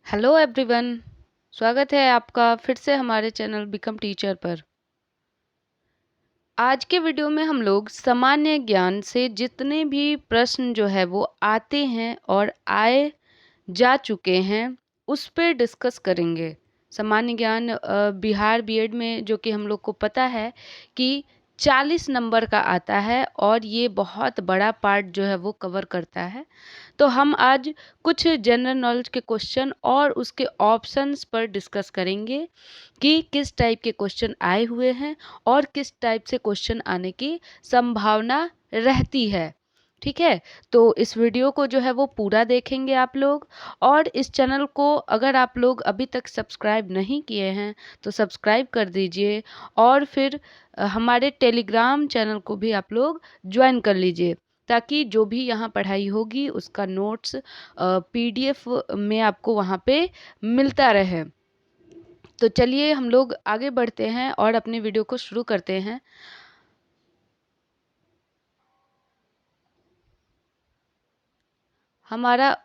Hello everyone. स्वागत है आपका फिर से हमारे चैनल बिकम टीचर पर। आज के वीडियो में हम लोग सामान्य ज्ञान से जितने भी प्रश्न जो है वो आते हैं और आए जा चुके हैं उस पे डिस्कस करेंगे। सामान्य ज्ञान बिहार बीएड में जो कि हम लोग को पता है कि 40 नंबर का आता है और ये बहुत बड़ा पार्ट जो है वो कवर करता है। तो हम आज कुछ जनरल नॉलेज के क्वेश्चन और उसके ऑप्शंस पर डिस्कस करेंगे कि किस टाइप के क्वेश्चन आए हुए हैं और किस टाइप से क्वेश्चन आने की संभावना रहती है। ठीक है, तो इस वीडियो को जो है वो पूरा देखेंगे आप लोग। और इस चैनल को अगर आप लोग अभी तक सब्सक्राइब नहीं किए हैं तो सब्सक्राइब कर दीजिए और फिर हमारे टेलीग्राम चैनल को भी आप लोग ज्वाइन कर लीजिए ताकि जो भी यहाँ पढ़ाई होगी उसका नोट्स पीडीएफ में आपको वहाँ पे मिलता रहे। तो चलिए हम लोग आगे बढ़ते हैं और अपने वीडियो को शुरू करते हैं। हमारा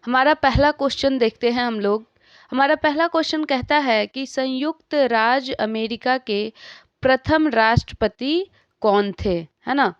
हमारा पहला क्वेश्चन देखते हैं हम लोग। हमारा पहला क्वेश्चन कहता है कि संयुक्त राज्य अमेरिका के प्रथम राष्ट्रपति कौन थे, है ना।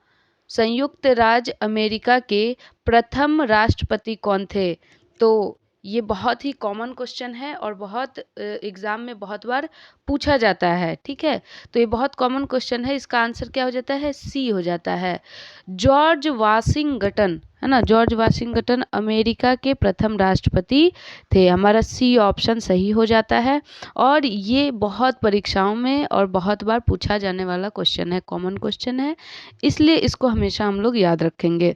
संयुक्त राज्य अमेरिका के प्रथम राष्ट्रपति कौन थे। तो ये बहुत ही कॉमन क्वेश्चन है और बहुत एग्ज़ाम में बहुत बार पूछा जाता है। ठीक है, तो ये बहुत कॉमन क्वेश्चन है। इसका आंसर क्या हो जाता है, सी हो जाता है, जॉर्ज वाशिंगटन, है ना। जॉर्ज वाशिंगटन अमेरिका के प्रथम राष्ट्रपति थे। हमारा सी ऑप्शन सही हो जाता है और ये बहुत परीक्षाओं में और बहुत बार पूछा जाने वाला क्वेश्चन है, कॉमन क्वेश्चन है, इसलिए इसको हमेशा हम लोग याद रखेंगे।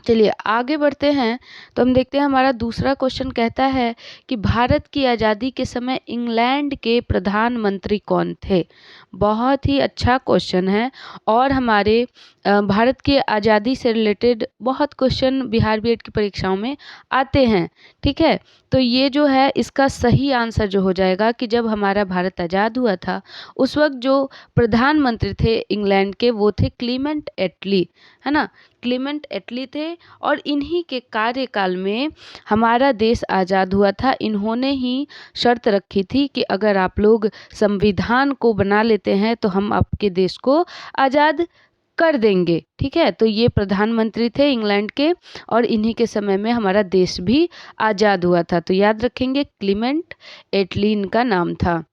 चलिए आगे बढ़ते हैं। तो हम देखते हैं हमारा दूसरा क्वेश्चन कहता है कि भारत की आज़ादी के समय इंग्लैंड के प्रधानमंत्री कौन थे। बहुत ही अच्छा क्वेश्चन है और हमारे भारत की आज़ादी से रिलेटेड बहुत क्वेश्चन बिहार बीएड की परीक्षाओं में आते हैं। ठीक है, तो ये जो है इसका सही आंसर जो हो जाएगा कि जब हमारा भारत आज़ाद हुआ था उस वक्त जो प्रधानमंत्री थे इंग्लैंड के वो थे क्लीमेंट एटली, है ना। क्लीमेंट एटली थे और इन्हीं के कार्यकाल में हमारा देश आज़ाद हुआ था। इन्होंने ही शर्त रखी थी कि अगर आप लोग संविधान को बना लेते हैं तो हम आपके देश को आज़ाद कर देंगे। ठीक है, तो ये प्रधानमंत्री थे इंग्लैंड के और इन्हीं के समय में हमारा देश भी आज़ाद हुआ था। तो याद रखेंगे क्लीमेंट एटली इनका नाम था।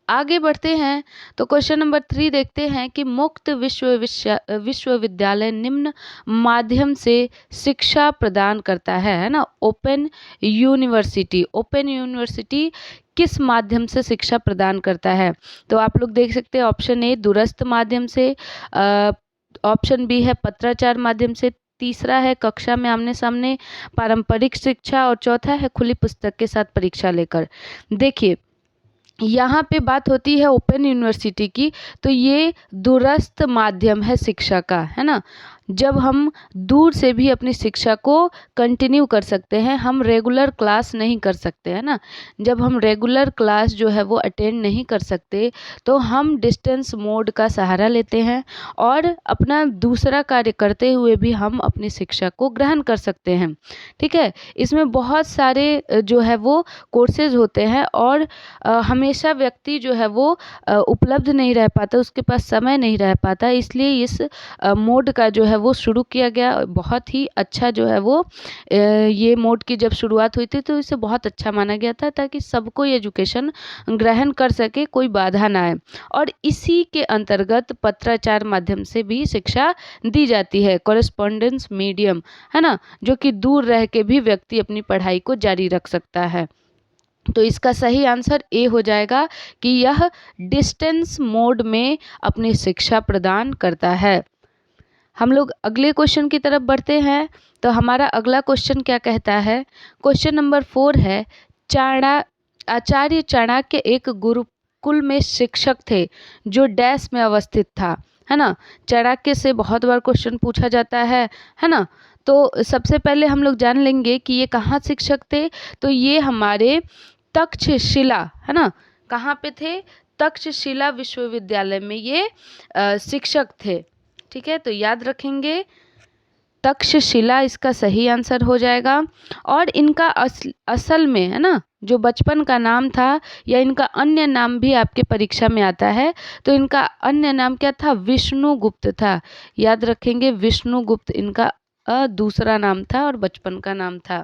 आगे बढ़ते हैं तो क्वेश्चन नंबर 3 देखते हैं कि मुक्त विश्वविद्यालय निम्न माध्यम से शिक्षा प्रदान करता है ना। ओपन यूनिवर्सिटी, ओपन यूनिवर्सिटी किस माध्यम से शिक्षा प्रदान करता है। तो आप लोग देख सकते हैं ऑप्शन ए दूरस्थ माध्यम से, ऑप्शन बी है पत्राचार माध्यम से, तीसरा है कक्षा में आमने सामने पारंपरिक शिक्षा और चौथा है खुली पुस्तक के साथ परीक्षा लेकर। देखिए यहाँ पे बात होती है ओपन यूनिवर्सिटी की, तो ये दूरस्थ माध्यम है शिक्षा का, है ना। जब हम दूर से भी अपनी शिक्षा को कंटिन्यू कर सकते हैं, हम रेगुलर क्लास नहीं कर सकते, है ना। जब हम रेगुलर क्लास जो है वो अटेंड नहीं कर सकते तो हम डिस्टेंस मोड का सहारा लेते हैं और अपना दूसरा कार्य करते हुए भी हम अपनी शिक्षा को ग्रहण कर सकते हैं। ठीक है, इसमें बहुत सारे जो है वो कोर्सेज होते हैं और हमेशा व्यक्ति जो है वो उपलब्ध नहीं रह पाता, उसके पास समय नहीं रह पाता, इसलिए इस मोड का जो है वो शुरू किया गया। बहुत ही अच्छा जो है वो ये मोड की जब शुरुआत हुई थी तो इसे बहुत अच्छा माना गया था ताकि सबको एजुकेशन ग्रहण कर सके, कोई बाधा ना आए। और इसी के अंतर्गत पत्राचार माध्यम से भी शिक्षा दी जाती है, कॉरेस्पॉन्डेंस मीडियम, है ना, जो कि दूर रह के भी व्यक्ति अपनी पढ़ाई को जारी रख सकता है। तो इसका सही आंसर ए हो जाएगा कि यह डिस्टेंस मोड में अपनी शिक्षा प्रदान करता है। हम लोग अगले क्वेश्चन की तरफ बढ़ते हैं। तो हमारा अगला क्वेश्चन क्या कहता है, क्वेश्चन नंबर 4 है, आचार्य चाणक्य एक गुरुकुल में शिक्षक थे जो डैश में अवस्थित था, है ना। चाणक्य से बहुत बार क्वेश्चन पूछा जाता है ना। तो सबसे पहले हम लोग जान लेंगे कि ये कहाँ शिक्षक थे। तो ये हमारे तक्षशिला, है ना, कहाँ पे थे, तक्षशिला विश्वविद्यालय में ये शिक्षक थे। ठीक है, तो याद रखेंगे तक्षशिला इसका सही आंसर हो जाएगा। और इनका असल में है ना जो बचपन का नाम था, या इनका अन्य नाम भी आपके परीक्षा में आता है, तो इनका अन्य नाम क्या था? विष्णुगुप्त था। याद रखेंगे, विष्णुगुप्त इनका दूसरा नाम था और बचपन का नाम था।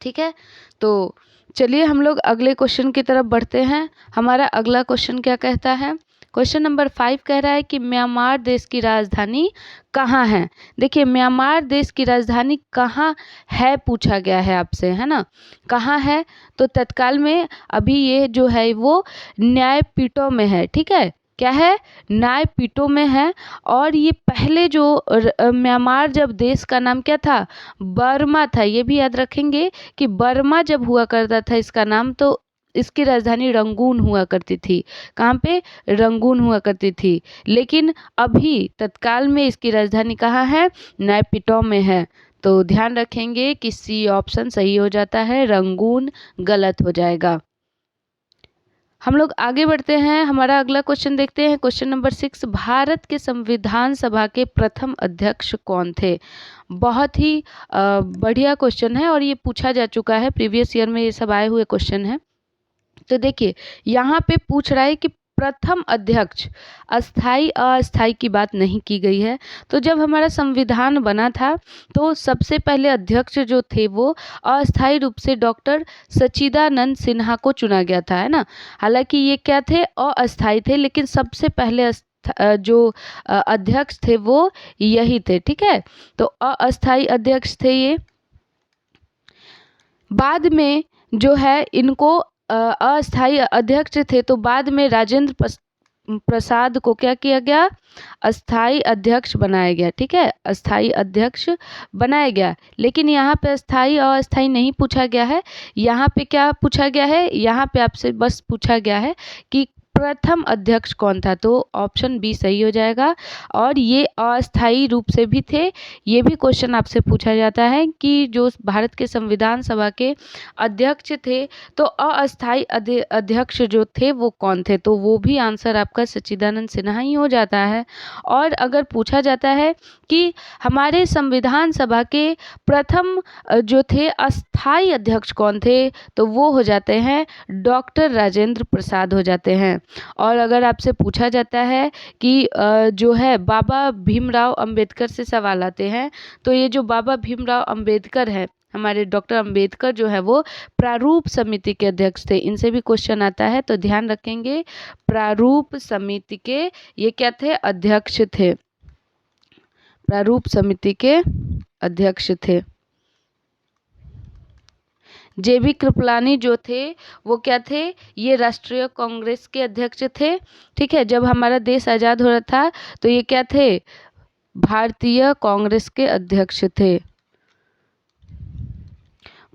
ठीक है, तो चलिए हम लोग अगले क्वेश्चन की तरफ बढ़ते हैं। हमारा अगला क्वेश्चन क्या कहता है? क्वेश्चन नंबर 5 कह रहा है कि म्यांमार देश की राजधानी कहाँ है? देखिए, म्यांमार देश की राजधानी कहाँ है पूछा गया है आपसे, है ना? कहाँ है? तो तत्काल में अभी ये जो है वो न्यायपीठों में है। ठीक है, क्या है? न्यायपीठों में है। और ये पहले जो म्यांमार जब देश का नाम क्या था? बर्मा था। ये भी याद रखेंगे कि बर्मा जब हुआ करता था इसका नाम, तो इसकी राजधानी रंगून हुआ करती थी। कहाँ पे? रंगून हुआ करती थी। लेकिन अभी तत्काल में इसकी राजधानी कहाँ है? नैपीटॉ में है। तो ध्यान रखेंगे कि सी ऑप्शन सही हो जाता है, रंगून गलत हो जाएगा। हम लोग आगे बढ़ते हैं। हमारा अगला क्वेश्चन देखते हैं। क्वेश्चन नंबर 6, भारत के संविधान सभा के प्रथम अध्यक्ष कौन थे? बहुत ही बढ़िया क्वेश्चन है और ये पूछा जा चुका है, प्रीवियस ईयर में ये सब आए हुए क्वेश्चन है। तो देखिए, यहाँ पे पूछ रहा है कि प्रथम अध्यक्ष, अस्थाई अस्थाई की बात नहीं की गई है। तो जब हमारा संविधान बना था तो सबसे पहले अध्यक्ष जो थे वो अस्थाई रूप से डॉक्टर सच्चिदानंद सिन्हा को चुना गया था, है ना? हालांकि ये क्या थे? अस्थाई थे, लेकिन सबसे पहले जो अध्यक्ष थे वो यही थे। ठीक है, तो अस्थाई अध्यक्ष थे ये। बाद में जो है इनको अस्थाई अध्यक्ष थे, तो बाद में राजेंद्र प्रसाद को क्या किया गया? अस्थाई अध्यक्ष बनाया गया। ठीक है, अस्थाई अध्यक्ष बनाया गया। लेकिन यहाँ पे अस्थाई और अस्थाई नहीं पूछा गया है। यहाँ पे क्या पूछा गया है? यहाँ पे आपसे बस पूछा गया है कि प्रथम अध्यक्ष कौन था, तो ऑप्शन बी सही हो जाएगा। और ये अस्थाई रूप से भी थे। ये भी क्वेश्चन आपसे पूछा जाता है कि जो भारत के संविधान सभा के अध्यक्ष थे, तो अस्थाई अध्यक्ष जो थे वो कौन थे? तो वो भी आंसर आपका सच्चिदानंद सिन्हा ही हो जाता है। और अगर पूछा जाता है कि हमारे संविधान सभा के प्रथम जो थे अस्थाई अध्यक्ष कौन थे, तो वो हो जाते हैं डॉक्टर राजेंद्र प्रसाद हो जाते हैं। और अगर आपसे पूछा जाता है कि जो है बाबा भीमराव अंबेडकर से सवाल आते हैं, तो ये जो बाबा भीमराव अंबेडकर है, हमारे डॉक्टर अंबेडकर जो है वो प्रारूप समिति के अध्यक्ष थे। इनसे भी क्वेश्चन आता है, तो ध्यान रखेंगे, प्रारूप समिति के ये क्या थे? अध्यक्ष थे। प्रारूप समिति के अध्यक्ष थे। जेबी कृपलानी जो थे वो क्या थे? ये राष्ट्रीय कांग्रेस के अध्यक्ष थे। ठीक है, जब हमारा देश आज़ाद हो रहा था तो ये क्या थे? भारतीय कांग्रेस के अध्यक्ष थे।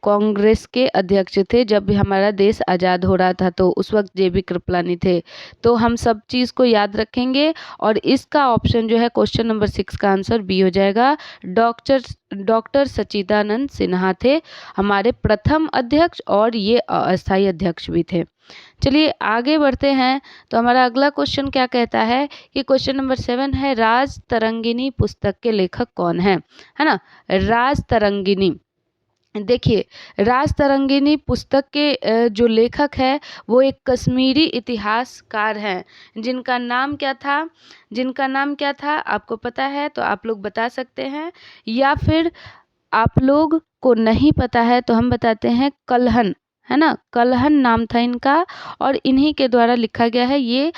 कांग्रेस के अध्यक्ष थे जब हमारा देश आज़ाद हो रहा था, तो उस वक्त जेबी कृपलानी थे। तो हम सब चीज़ को याद रखेंगे और इसका ऑप्शन जो है क्वेश्चन नंबर 6 का आंसर बी हो जाएगा। डॉक्टर सच्चिदानंद सिन्हा थे हमारे प्रथम अध्यक्ष और ये अस्थायी अध्यक्ष भी थे। चलिए आगे बढ़ते हैं। तो हमारा अगला क्वेश्चन क्या कहता है कि क्वेश्चन नंबर 7 है, राज तरंगिणी पुस्तक के लेखक कौन है ना? राज तरंगिणी, देखिए, राज तरंगिणी पुस्तक के जो लेखक है वो एक कश्मीरी इतिहासकार हैं, जिनका नाम क्या था? जिनका नाम क्या था आपको पता है तो आप लोग बता सकते हैं, या फिर आप लोग को नहीं पता है तो हम बताते हैं, कल्हन, है ना? कल्हन नाम था इनका और इन्हीं के द्वारा लिखा गया है ये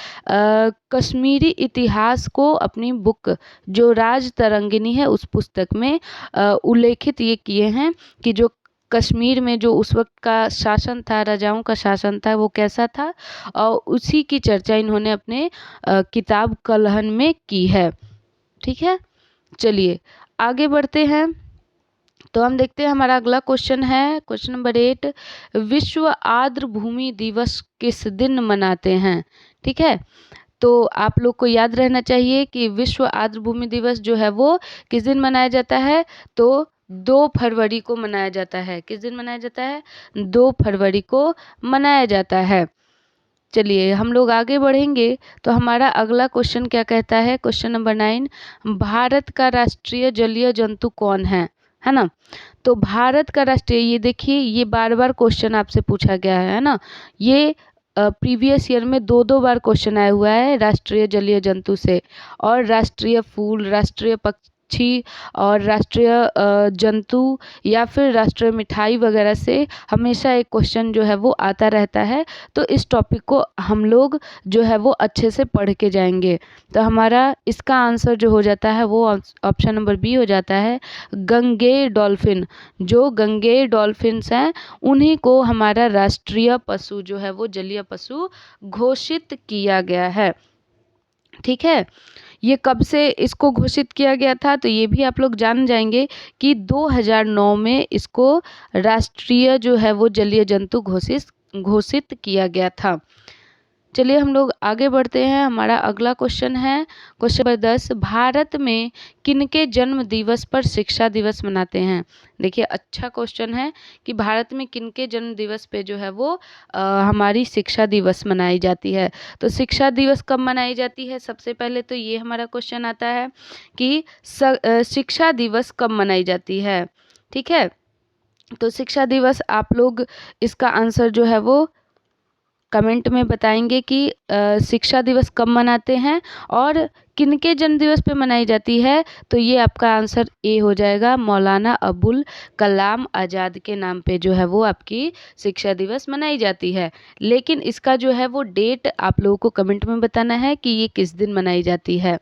कश्मीरी इतिहास को अपनी बुक जो राज तरंगिणी है उस पुस्तक में उल्लेखित ये किए हैं कि जो कश्मीर में जो उस वक्त का शासन था, राजाओं का शासन था, वो कैसा था, और उसी की चर्चा इन्होंने अपने किताब कल्हन में की है। ठीक है, चलिए आगे बढ़ते हैं। तो हम देखते हैं हमारा अगला क्वेश्चन है क्वेश्चन नंबर 8, विश्व आर्द्र भूमि दिवस किस दिन मनाते हैं? ठीक है, तो आप लोग को याद रहना चाहिए कि विश्व आर्द्र भूमि दिवस जो है वो किस दिन मनाया जाता है? तो 2 फरवरी को मनाया जाता है। किस दिन मनाया जाता है? 2 फरवरी को मनाया जाता है। चलिए हम लोग आगे बढ़ेंगे तो हमारा अगला क्वेश्चन क्या कहता है, क्वेश्चन नंबर 9, भारत का राष्ट्रीय जलीय जंतु कौन है ना। तो भारत का राष्ट्रीय, ये देखिए ये बार बार क्वेश्चन आपसे पूछा गया है ना, ये प्रीवियस ईयर में 2 बार क्वेश्चन आया हुआ है राष्ट्रीय जलीय जंतु से, और राष्ट्रीय फूल, राष्ट्रीय पक्षी और राष्ट्रीय जंतु या फिर राष्ट्रीय मिठाई वगैरह से हमेशा एक क्वेश्चन जो है वो आता रहता है। तो इस टॉपिक को हम लोग जो है वो अच्छे से पढ़ के जाएंगे। तो हमारा इसका आंसर जो हो जाता है वो ऑप्शन नंबर बी हो जाता है, गंगेय डॉल्फिन। जो गंगेय डॉल्फिन्स हैं उन्हीं को हमारा राष्ट्रीय पशु जो है वो जलीय पशु घोषित किया गया है। ठीक है, ये कब से इसको घोषित किया गया था, तो ये भी आप लोग जान जाएंगे कि 2009 में इसको राष्ट्रीय जो है वो जलीय जंतु घोषित किया गया था। चलिए हम लोग आगे बढ़ते हैं। हमारा अगला क्वेश्चन है क्वेश्चन नंबर 10, भारत में किनके जन्म दिवस पर शिक्षा दिवस मनाते हैं। देखिए अच्छा क्वेश्चन है कि भारत में किनके जन्म दिवस पे जो है वो हमारी शिक्षा दिवस मनाई जाती है। तो शिक्षा दिवस कब मनाई जाती है, सबसे पहले तो ये हमारा क्वेश्चन आता है कि शिक्षा दिवस कब मनाई जाती है। ठीक है, तो शिक्षा दिवस आप लोग इसका आंसर जो है वो कमेंट में बताएंगे कि शिक्षा दिवस कब मनाते हैं और किनके जन्म दिवस पे मनाई जाती है। तो ये आपका आंसर ए हो जाएगा, मौलाना अबुल कलाम आज़ाद के नाम पे जो है वो आपकी शिक्षा दिवस मनाई जाती है। लेकिन इसका जो है वो डेट आप लोगों को कमेंट में बताना है कि ये किस दिन मनाई जाती है।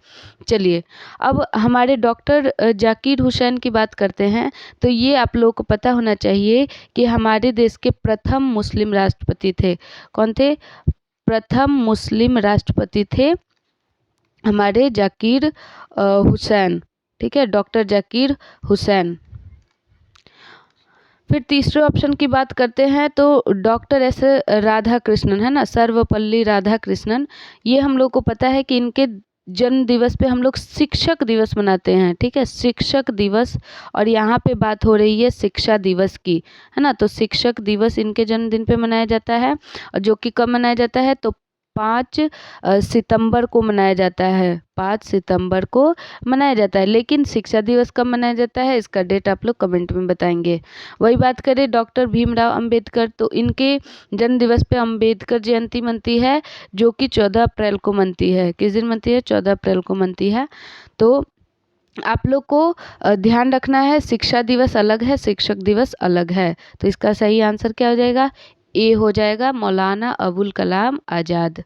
चलिए अब हमारे डॉक्टर जाकिर हुसैन की बात करते हैं। तो ये आप लोगों को पता होना चाहिए कि हमारे देश के प्रथम मुस्लिम राष्ट्रपति थे। कौन थे? प्रथम मुस्लिम राष्ट्रपति थे हमारे जाकिर हुसैन। ठीक है, डॉक्टर जाकिर हुसैन। फिर तीसरे ऑप्शन की बात करते हैं तो डॉक्टर एस राधाकृष्णन है ना, सर्वपल्ली राधाकृष्णन। ये हम लोग को पता है कि इनके जन्म दिवस पे हम लोग शिक्षक दिवस मनाते हैं। ठीक है, शिक्षक दिवस, और यहाँ पे बात हो रही है शिक्षा दिवस की, है ना। तो शिक्षक दिवस इनके जन्मदिन पे मनाया जाता है, और जो कि कब मनाया जाता है, तो 5 सितंबर को मनाया जाता है। 5 सितंबर को मनाया जाता है। लेकिन शिक्षा दिवस कब मनाया जाता है, इसका डेट आप लोग कमेंट में बताएंगे। वही बात करें डॉक्टर भीमराव अंबेडकर, तो इनके जन्म दिवस पे अंबेडकर जयंती मनती है, जो कि 14 अप्रैल को मनती है। किस दिन मनती है? 14 अप्रैल को मनती है। तो आप लोग को ध्यान रखना है, शिक्षा दिवस अलग है, शिक्षक दिवस अलग है। तो इसका सही आंसर क्या हो जाएगा? ए हो जाएगा, मौलाना अबुल कलाम आज़ाद।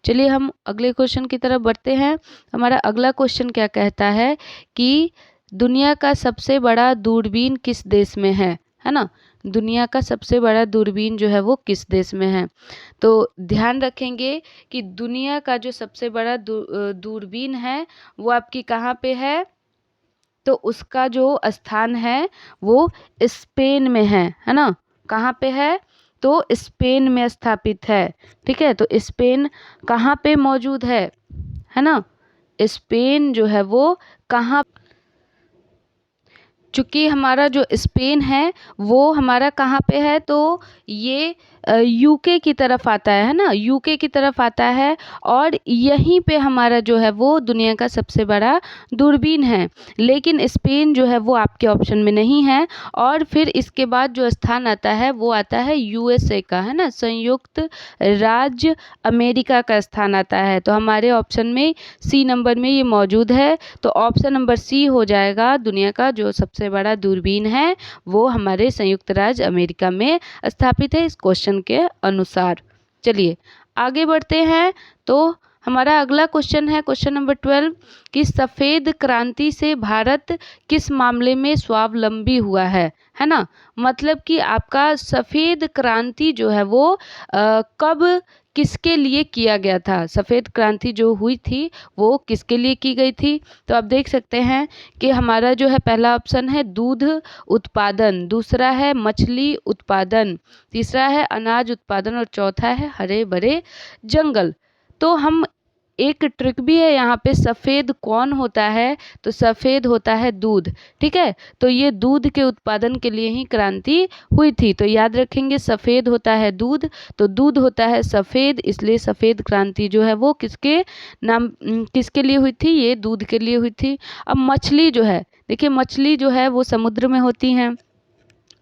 चलिए हम अगले क्वेश्चन की तरफ बढ़ते हैं। हमारा अगला क्वेश्चन क्या कहता है कि दुनिया का सबसे बड़ा दूरबीन किस देश में है ना। दुनिया का सबसे बड़ा दूरबीन जो है वो किस देश में है। तो ध्यान रखेंगे कि दुनिया का जो सबसे बड़ा दूरबीन है वो आपकी कहाँ पे है, तो उसका जो स्थान है वो स्पेन में है ना। कहाँ पे है? तो स्पेन में स्थापित है। ठीक है, तो स्पेन कहाँ पे मौजूद है ना। स्पेन जो है वो कहाँ, चूँकि हमारा जो स्पेन है वो हमारा कहाँ पे है, तो ये यूके की तरफ आता है ना, यूके की तरफ आता है, और यहीं पे हमारा जो है वो दुनिया का सबसे बड़ा दूरबीन है। लेकिन स्पेन जो है वो आपके ऑप्शन में नहीं है। और फिर इसके बाद जो स्थान आता है वो आता है यूएसए का, है ना, संयुक्त राज्य अमेरिका का स्थान आता है। तो हमारे ऑप्शन में सी नंबर में ये मौजूद है। तो ऑप्शन नंबर सी हो जाएगा, दुनिया का जो सबसे बड़ा दूरबीन है वो हमारे संयुक्त राज्य अमेरिका में स्थापित है, इस क्वेश्चन के अनुसार। चलिए आगे बढ़ते हैं। तो हमारा अगला क्वेश्चन है क्वेश्चन नंबर 12 कि सफ़ेद क्रांति से भारत किस मामले में स्वावलंबी हुआ है ना। मतलब कि आपका सफ़ेद क्रांति जो है वो कब किसके लिए किया गया था, सफ़ेद क्रांति जो हुई थी वो किसके लिए की गई थी। तो आप देख सकते हैं कि हमारा जो है पहला ऑप्शन है दूध उत्पादन, दूसरा है मछली उत्पादन, तीसरा है अनाज उत्पादन, और चौथा है हरे भरे जंगल। तो हम एक ट्रिक भी है यहाँ पे, सफ़ेद कौन होता है, तो सफ़ेद होता है दूध। ठीक है, तो ये दूध के उत्पादन के लिए ही क्रांति हुई थी। तो याद रखेंगे, सफ़ेद होता है दूध, तो दूध होता है सफ़ेद, इसलिए सफ़ेद क्रांति जो है वो किसके लिए हुई थी, ये दूध के लिए हुई थी। अब मछली जो है, देखिए मछली जो है वो समुद्र में होती हैं,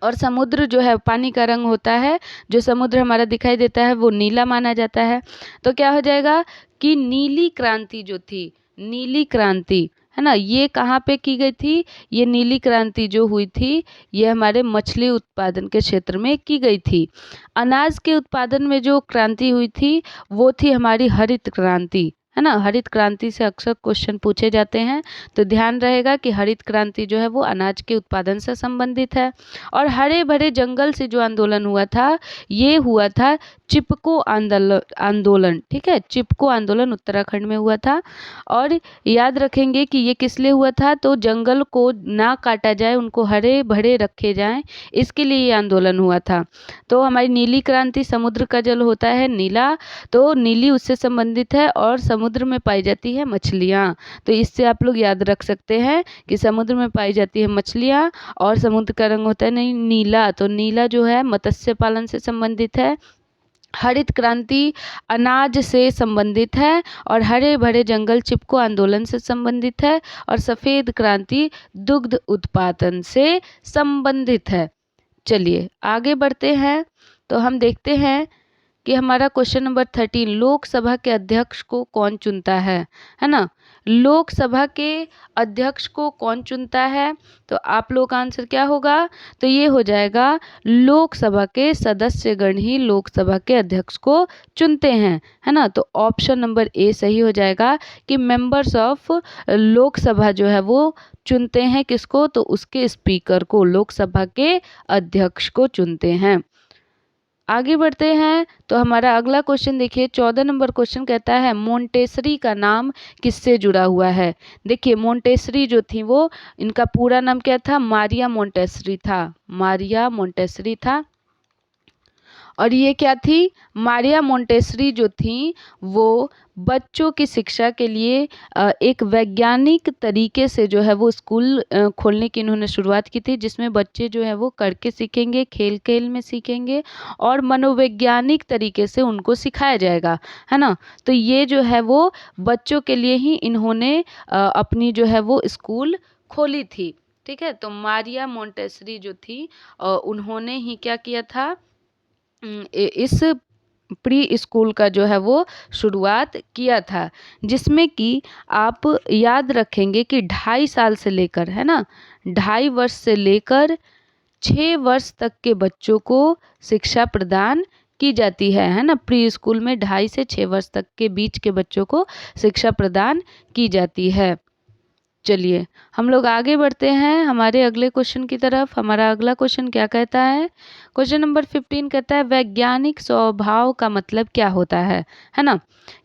और समुद्र जो है पानी का रंग होता है, जो समुद्र हमारा दिखाई देता है वो नीला माना जाता है। तो क्या हो जाएगा कि नीली क्रांति जो थी, नीली क्रांति है ना, ये कहाँ पे की गई थी, ये नीली क्रांति जो हुई थी ये हमारे मछली उत्पादन के क्षेत्र में की गई थी। अनाज के उत्पादन में जो क्रांति हुई थी वो थी हमारी हरित क्रांति, है ना। हरित क्रांति से अक्सर क्वेश्चन पूछे जाते हैं, तो ध्यान रहेगा कि हरित क्रांति जो है वो अनाज के उत्पादन से संबंधित है। और हरे भरे जंगल से जो आंदोलन हुआ था, ये हुआ था चिपको आंदोलन। ठीक है, चिपको आंदोलन उत्तराखंड में हुआ था। और याद रखेंगे कि ये किस लिए हुआ था, तो जंगल को ना काटा जाए, उनको हरे भरे रखे जाएं, इसके लिए ये आंदोलन हुआ था। तो हमारी नीली क्रांति, समुद्र का जल होता है नीला, तो नीली उससे संबंधित है, और समुद्र में पाई जाती है मछलियाँ। तो इससे आप लोग याद रख सकते हैं कि समुद्र में पाई जाती है मछलियाँ, और समुद्र का रंग होता है नहीं नीला, तो नीला जो है मत्स्य पालन से संबंधित है। हरित क्रांति अनाज से संबंधित है, और हरे भरे जंगल चिपको आंदोलन से संबंधित है, और सफ़ेद क्रांति दुग्ध उत्पादन से संबंधित है। चलिए आगे बढ़ते हैं, तो हम देखते हैं कि हमारा क्वेश्चन नंबर 13, लोकसभा के अध्यक्ष को कौन चुनता है ना। लोकसभा के अध्यक्ष को कौन चुनता है, तो आप लोग का आंसर क्या होगा, तो ये हो जाएगा लोकसभा के सदस्यगण ही लोकसभा के अध्यक्ष को चुनते हैं, है ना। तो ऑप्शन नंबर ए सही हो जाएगा कि मेंबर्स ऑफ लोकसभा जो है वो चुनते हैं किसको, तो उसके स्पीकर को, लोकसभा के अध्यक्ष को चुनते हैं। आगे बढ़ते हैं, तो हमारा अगला क्वेश्चन देखिए, 14 नंबर क्वेश्चन कहता है मोंटेसरी का नाम किससे जुड़ा हुआ है। देखिए मोंटेसरी जो थी वो, इनका पूरा नाम क्या था, मारिया मोंटेसरी था, मारिया मोंटेसरी था। और ये क्या थी, मारिया मोंटेसरी जो थी वो बच्चों की शिक्षा के लिए एक वैज्ञानिक तरीके से जो है वो स्कूल खोलने की इन्होंने शुरुआत की थी, जिसमें बच्चे जो है वो करके सीखेंगे, खेल खेल में सीखेंगे, और मनोवैज्ञानिक तरीके से उनको सिखाया जाएगा, है ना। तो ये जो है वो बच्चों के लिए ही इन्होंने अपनी जो है वो स्कूल खोली थी। ठीक है, तो मारिया मोंटेसरी जो थी उन्होंने ही क्या किया था, इस प्री स्कूल का जो है वो शुरुआत किया था, जिसमें कि आप याद रखेंगे कि 2.5 साल से लेकर, है ना, 2.5 वर्ष से लेकर 6 वर्ष तक के बच्चों को शिक्षा प्रदान की जाती है ना। प्री स्कूल में 2.5 से 6 वर्ष तक के बीच के बच्चों को शिक्षा प्रदान की जाती है। चलिए हम लोग आगे बढ़ते हैं हमारे अगले क्वेश्चन की तरफ। हमारा अगला क्वेश्चन क्या कहता है, क्वेश्चन नंबर 15 कहता है वैज्ञानिक स्वभाव का मतलब क्या होता है ना।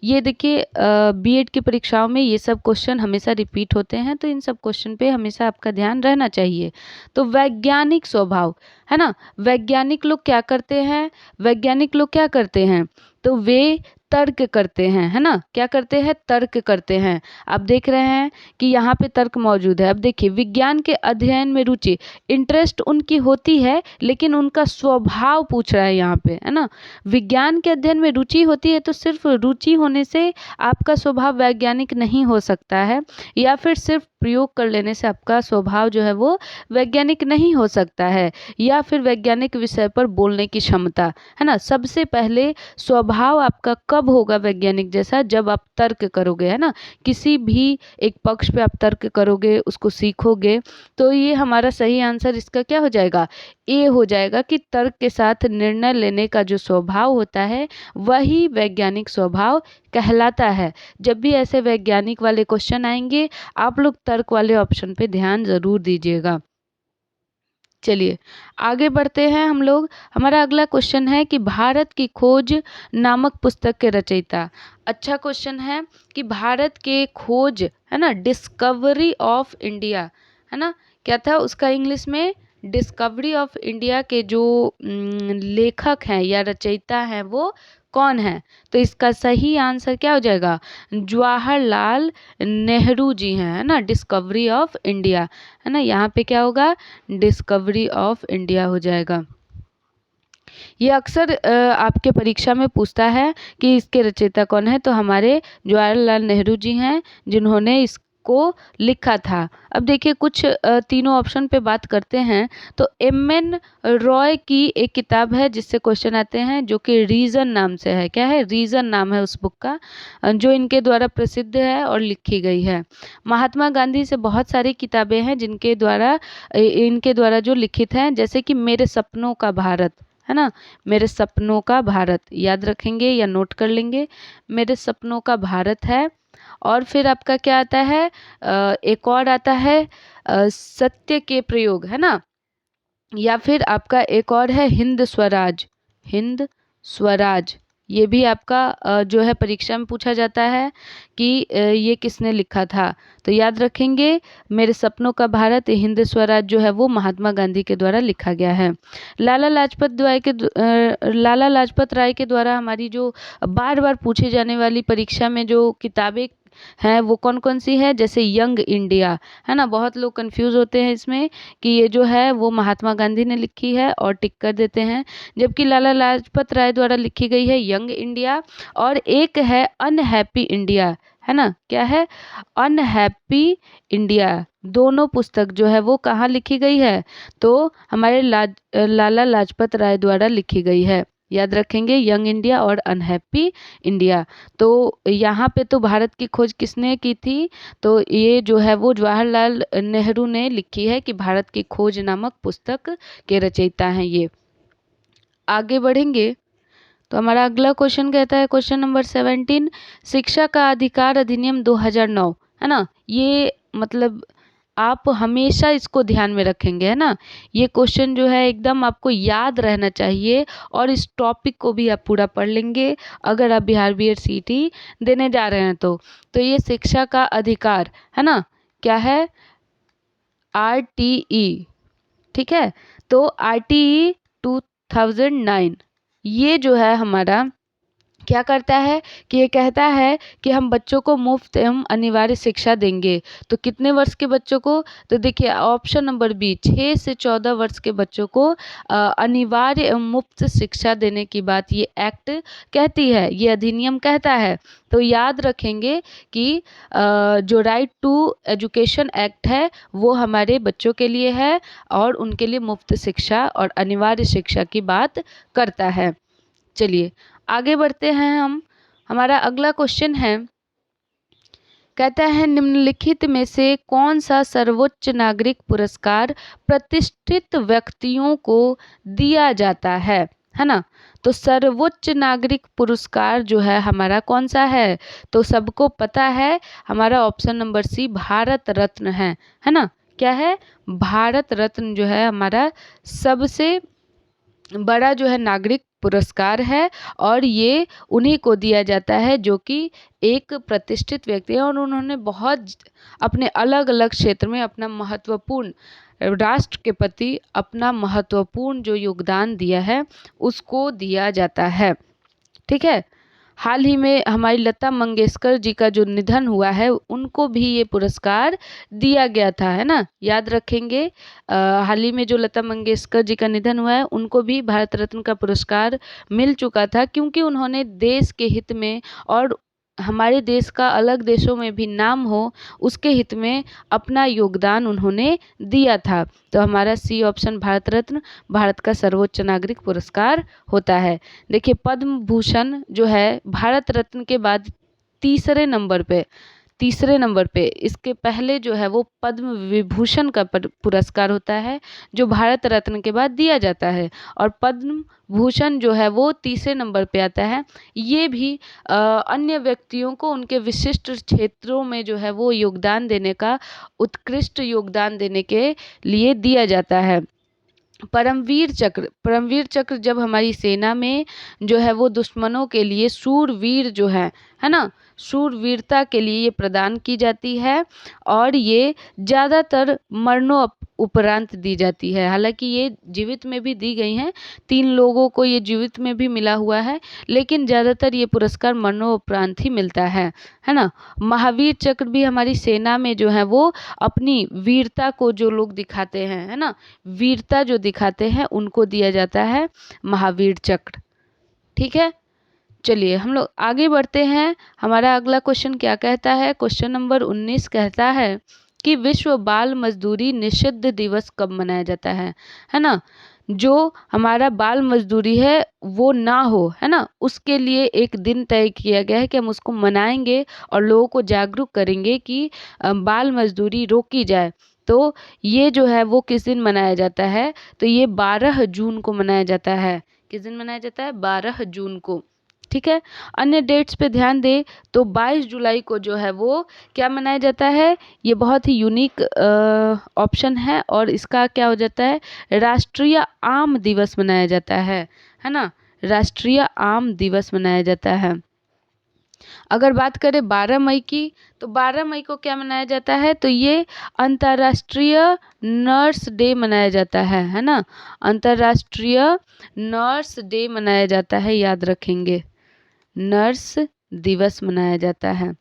ये देखिए बीएड की परीक्षाओं में ये सब क्वेश्चन हमेशा रिपीट होते हैं, तो इन सब क्वेश्चन पे हमेशा आपका ध्यान रहना चाहिए। तो वैज्ञानिक स्वभाव, है ना, वैज्ञानिक लोग क्या करते हैं, वैज्ञानिक लोग क्या करते हैं, तो वे तर्क करते हैं, है ना, क्या करते हैं, तर्क करते हैं। आप देख रहे हैं कि यहाँ पे तर्क मौजूद है। अब देखिए विज्ञान के अध्ययन में रुचि, इंटरेस्ट उनकी होती है, लेकिन उनका स्वभाव पूछ रहा है यहाँ पे, है ना। विज्ञान के अध्ययन में रुचि होती है, तो सिर्फ रुचि होने से आपका स्वभाव वैज्ञानिक नहीं हो सकता है, या फिर सिर्फ प्रयोग कर लेने से आपका स्वभाव जो है वो वैज्ञानिक नहीं हो सकता है, या फिर वैज्ञानिक विषय पर बोलने की क्षमता, है ना। सबसे पहले स्वभाव आपका कब होगा वैज्ञानिक जैसा, जब आप तर्क करोगे, है ना, किसी भी एक पक्ष पे आप तर्क करोगे, उसको सीखोगे। तो ये हमारा सही आंसर इसका क्या हो जाएगा, ए हो जाएगा कि तर्क के साथ निर्णय लेने का जो स्वभाव होता है वही वैज्ञानिक स्वभाव कहलाता है। जब भी ऐसे वैज्ञानिक वाले क्वेश्चन आएंगे, आप लोग तर्क वाले ऑप्शन पे ध्यान जरूर दीजिएगा। चलिए आगे बढ़ते हैं हम लोग। हमारा अगला क्वेश्चन है कि भारत की खोज नामक पुस्तक के रचयिता। अच्छा क्वेश्चन है कि भारत के खोज, है ना, डिस्कवरी ऑफ इंडिया, है ना, क्या था उसका इंग्लिश में, डिस्कवरी ऑफ इंडिया के जो लेखक हैं या रचयिता हैं वो कौन है? तो इसका सही आंसर क्या हो जाएगा? जवाहरलाल नेहरू जी हैं, है ना। डिस्कवरी ऑफ इंडिया, है ना, यहाँ पे क्या होगा? डिस्कवरी ऑफ इंडिया हो जाएगा। ये अक्सर आपके परीक्षा में पूछता है कि इसके रचयिता कौन है, तो हमारे जवाहरलाल नेहरू जी हैं जिन्होंने इसको लिखा था। अब देखिए कुछ तीनों ऑप्शन पे बात करते हैं। तो एम.एन. रॉय की एक किताब है जिससे क्वेश्चन आते हैं, जो कि रीजन नाम से है। क्या है? रीजन नाम है उस बुक का, जो इनके द्वारा प्रसिद्ध है और लिखी गई है। महात्मा गांधी से बहुत सारी किताबें हैं जिनके द्वारा इनके द्वारा जो लिखित हैं, जैसे कि मेरे सपनों का भारत, है ना। मेरे सपनों का भारत याद रखेंगे या नोट कर लेंगे। मेरे सपनों का भारत है। और फिर आपका क्या आता है? एक और आता है सत्य के प्रयोग, है ना। या फिर आपका एक और है हिंद स्वराज। हिंद स्वराज ये भी आपका जो है परीक्षा में पूछा जाता है कि ये किसने लिखा था। तो याद रखेंगे, मेरे सपनों का भारत, हिंद स्वराज जो है वो महात्मा गांधी के द्वारा लिखा गया है। लाला लाजपत राय के द्वारा हमारी जो बार बार पूछे जाने वाली परीक्षा में जो किताबें हैं वो कौन कौन सी है? जैसे यंग इंडिया, है ना। बहुत लोग कंफ्यूज होते हैं इसमें कि ये जो है वो महात्मा गांधी ने लिखी है और टिक कर देते हैं, जबकि लाला लाजपत राय द्वारा लिखी गई है यंग इंडिया। और एक है अनहैप्पी इंडिया, है ना। क्या है? Unhappy India. दोनों पुस्तक जो है वो कहाँ लिखी गई है? तो हमारे लाला लाजपत राय द्वारा लिखी गई है। याद रखेंगे, यंग इंडिया और अनहैप्पी इंडिया। तो यहाँ पे तो भारत की खोज किसने की थी? तो ये जो है वो जवाहरलाल नेहरू ने लिखी है कि भारत की खोज नामक पुस्तक के रचयिता हैं ये। आगे बढ़ेंगे तो हमारा अगला क्वेश्चन कहता है, क्वेश्चन नंबर 17, शिक्षा का अधिकार अधिनियम 2009, है ना। ये मतलब आप हमेशा इसको ध्यान में रखेंगे, है ना। ये क्वेश्चन जो है एकदम आपको याद रहना चाहिए और इस टॉपिक को भी आप पूरा पढ़ लेंगे अगर आप बिहार बीएड सीटी देने जा रहे हैं तो ये शिक्षा का अधिकार, है ना, क्या है? RTE, ठीक है। तो RTE 2009 ये जो है हमारा क्या करता है कि ये कहता है कि हम बच्चों को मुफ्त एवं अनिवार्य शिक्षा देंगे। तो कितने वर्ष के बच्चों को? तो देखिए ऑप्शन नंबर बी, 6 से 14 वर्ष के बच्चों को अनिवार्य एवं मुफ्त शिक्षा देने की बात ये एक्ट कहती है, ये अधिनियम कहता है। तो याद रखेंगे कि जो राइट टू एजुकेशन एक्ट है वो हमारे बच्चों के लिए है और उनके लिए मुफ्त शिक्षा और अनिवार्य शिक्षा की बात करता है। चलिए आगे बढ़ते हैं हम। हमारा अगला क्वेश्चन है, कहता है निम्नलिखित में से कौन सा सर्वोच्च नागरिक पुरस्कार प्रतिष्ठित व्यक्तियों को दिया जाता है ना। तो सर्वोच्च नागरिक पुरस्कार जो है हमारा कौन सा है? तो सबको पता है, हमारा option number C Bharat Ratna है ना। क्या है? भारत रत्न जो है हमारा सबसे बड़ा जो है नागरिक पुरस्कार है और ये उन्हीं को दिया जाता है जो कि एक प्रतिष्ठित व्यक्ति है और उन्होंने बहुत अपने अलग अलग क्षेत्र में अपना महत्वपूर्ण, राष्ट्र के प्रति अपना महत्वपूर्ण जो योगदान दिया है उसको दिया जाता है। ठीक है। हाल ही में हमारी लता मंगेशकर जी का जो निधन हुआ है उनको भी ये पुरस्कार दिया गया था, है ना। याद रखेंगे, हाल ही में जो लता मंगेशकर जी का निधन हुआ है उनको भी भारत रत्न का पुरस्कार मिल चुका था, क्योंकि उन्होंने देश के हित में और हमारे देश का अलग देशों में भी नाम हो उसके हित में अपना योगदान उन्होंने दिया था। तो हमारा सी ऑप्शन भारत रत्न भारत का सर्वोच्च नागरिक पुरस्कार होता है। देखिए पद्म भूषण जो है भारत रत्न के बाद तीसरे नंबर पे, इसके पहले जो है वो पद्म विभूषण का पुरस्कार होता है जो भारत रत्न के बाद दिया जाता है, और पद्म भूषण जो है वो तीसरे नंबर पे आता है। ये भी अन्य व्यक्तियों को उनके विशिष्ट क्षेत्रों में जो है वो योगदान देने का, उत्कृष्ट योगदान देने के लिए दिया जाता है। परमवीर चक्र जब हमारी सेना में जो है वो दुश्मनों के लिए शूरवीर जो है है ना, शूरवीरता के लिए ये प्रदान की जाती है और ये ज़्यादातर उपरांत दी जाती है। हालांकि ये जीवित में भी दी गई हैं, 3 लोगों को ये जीवित में भी मिला हुआ है, लेकिन ज़्यादातर ये पुरस्कार मरणोपरांत ही मिलता है ना। महावीर चक्र भी हमारी सेना में जो है वो अपनी वीरता को जो लोग दिखाते हैं, है ना, वीरता जो दिखाते हैं उनको दिया जाता है महावीर चक्र। ठीक है, चलिए हम लोग आगे बढ़ते हैं। हमारा अगला क्वेश्चन क्या कहता है, क्वेश्चन नंबर 19 कहता है कि विश्व बाल मजदूरी निषिद्ध दिवस कब मनाया जाता है ना। जो हमारा बाल मजदूरी है वो ना हो, है ना, उसके लिए एक दिन तय किया गया है कि हम उसको मनाएंगे और लोगों को जागरूक करेंगे कि बाल मजदूरी रोकी जाए। तो ये जो है वो किस दिन मनाया जाता है, तो ये 12 जून को मनाया जाता है। किस दिन मनाया जाता है, 12 जून को। ठीक है, अन्य डेट्स पे ध्यान दें तो 22 जुलाई को जो है वो क्या मनाया जाता है, ये बहुत ही यूनिक ऑप्शन है और इसका क्या हो जाता है, राष्ट्रीय आम दिवस मनाया जाता है ना, राष्ट्रीय आम दिवस मनाया जाता है। अगर बात करें 12 मई की, तो 12 मई को क्या मनाया जाता है, तो ये अंतर्राष्ट्रीय नर्स डे मनाया जाता है ना, अंतर्राष्ट्रीय नर्स डे मनाया जाता है, याद रखेंगे, नर्स दिवस मनाया जाता है।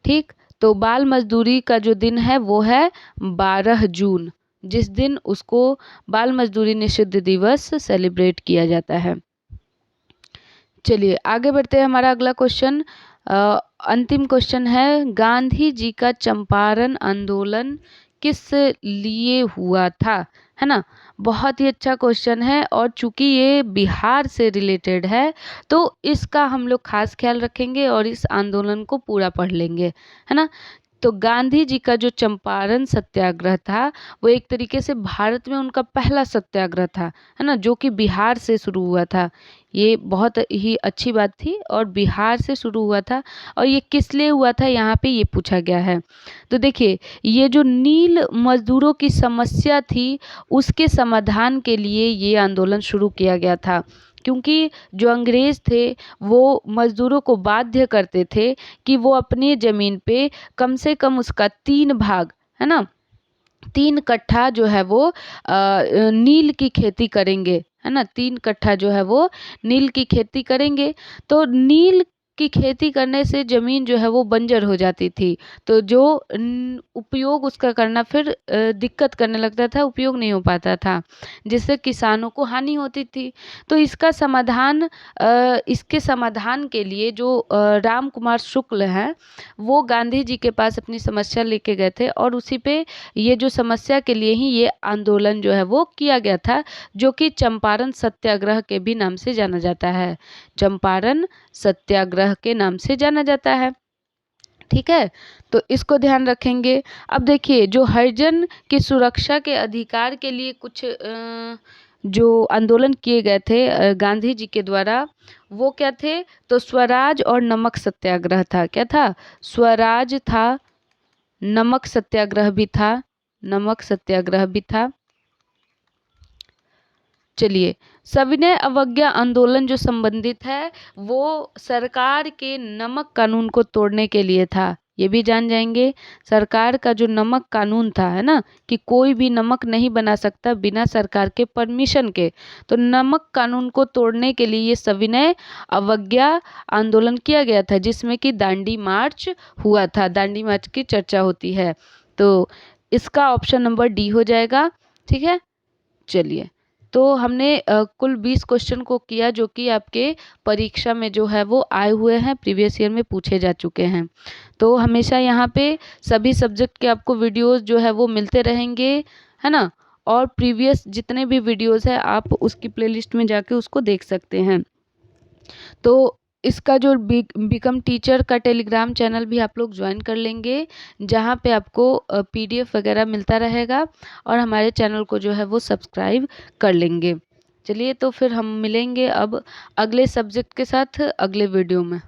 ठीक, तो बाल मजदूरी का जो दिन है वो है 12 जून, जिस दिन उसको बाल मजदूरी निषिद्ध दिवस सेलिब्रेट किया जाता है। चलिए आगे बढ़ते हैं। हमारा अगला क्वेश्चन अंतिम क्वेश्चन है, गांधी जी का चंपारण आंदोलन किस लिए हुआ था, है ना। बहुत ही अच्छा क्वेश्चन है और चूंकि ये बिहार से रिलेटेड है तो इसका हम लोग खास ख्याल रखेंगे और इस आंदोलन को पूरा पढ़ लेंगे, है ना। तो गांधी जी का जो चंपारण सत्याग्रह था वो एक तरीके से भारत में उनका पहला सत्याग्रह था, है ना, जो कि बिहार से शुरू हुआ था। ये बहुत ही अच्छी बात थी और बिहार से शुरू हुआ था और ये किस लिए हुआ था यहाँ पे ये पूछा गया है। तो देखिए, ये जो नील मजदूरों की समस्या थी उसके समाधान के लिए ये आंदोलन शुरू किया गया था, क्योंकि जो अंग्रेज थे वो मजदूरों को बाध्य करते थे कि वो अपनी ज़मीन पे कम से कम उसका 3 भाग, है ना, 3 कट्ठा जो है वो नील की खेती करेंगे, है ना, 3 कट्ठा जो है वो नील की खेती करेंगे। तो नील की खेती करने से ज़मीन जो है वो बंजर हो जाती थी, तो जो उपयोग उसका करना फिर दिक्कत करने लगता था, उपयोग नहीं हो पाता था, जिससे किसानों को हानि होती थी। तो इसके समाधान के लिए जो राम कुमार शुक्ल हैं वो गांधी जी के पास अपनी समस्या लेके गए थे और उसी पे ये जो समस्या के लिए ही ये आंदोलन जो है वो किया गया था, जो कि चंपारण सत्याग्रह के भी नाम से जाना जाता है, चंपारण सत्याग्रह के नाम से जाना जाता है। ठीक है, तो इसको ध्यान रखेंगे। अब देखिए, जो हरिजन की सुरक्षा के अधिकार के लिए कुछ जो आंदोलन किए गए थे गांधी जी के द्वारा, वो क्या थे, तो स्वराज और नमक सत्याग्रह था। क्या था, स्वराज था, नमक सत्याग्रह भी था, नमक सत्याग्रह भी था। चलिए, सविनय अवज्ञा आंदोलन जो संबंधित है वो सरकार के नमक कानून को तोड़ने के लिए था, ये भी जान जाएंगे। सरकार का जो नमक कानून था, है ना, कि कोई भी नमक नहीं बना सकता बिना सरकार के परमिशन के, तो नमक कानून को तोड़ने के लिए ये सविनय अवज्ञा आंदोलन किया गया था, जिसमें कि दांडी मार्च हुआ था, दांडी मार्च की चर्चा होती है। तो इसका ऑप्शन नंबर डी हो जाएगा। ठीक है, चलिए, तो हमने कुल 20 क्वेश्चन को किया जो कि आपके परीक्षा में जो है वो आए हुए हैं, प्रीवियस ईयर में पूछे जा चुके हैं। तो हमेशा यहाँ पे सभी सब्जेक्ट के आपको वीडियोस जो है वो मिलते रहेंगे, है ना, और प्रीवियस जितने भी वीडियोस है आप उसकी प्लेलिस्ट में जाके उसको देख सकते हैं। तो इसका जो बिकम टीचर का टेलीग्राम चैनल भी आप लोग ज्वाइन कर लेंगे, जहाँ पे आपको PDF वगैरह मिलता रहेगा और हमारे चैनल को जो है वो सब्सक्राइब कर लेंगे। चलिए, तो फिर हम मिलेंगे अब अगले सब्जेक्ट के साथ अगले वीडियो में।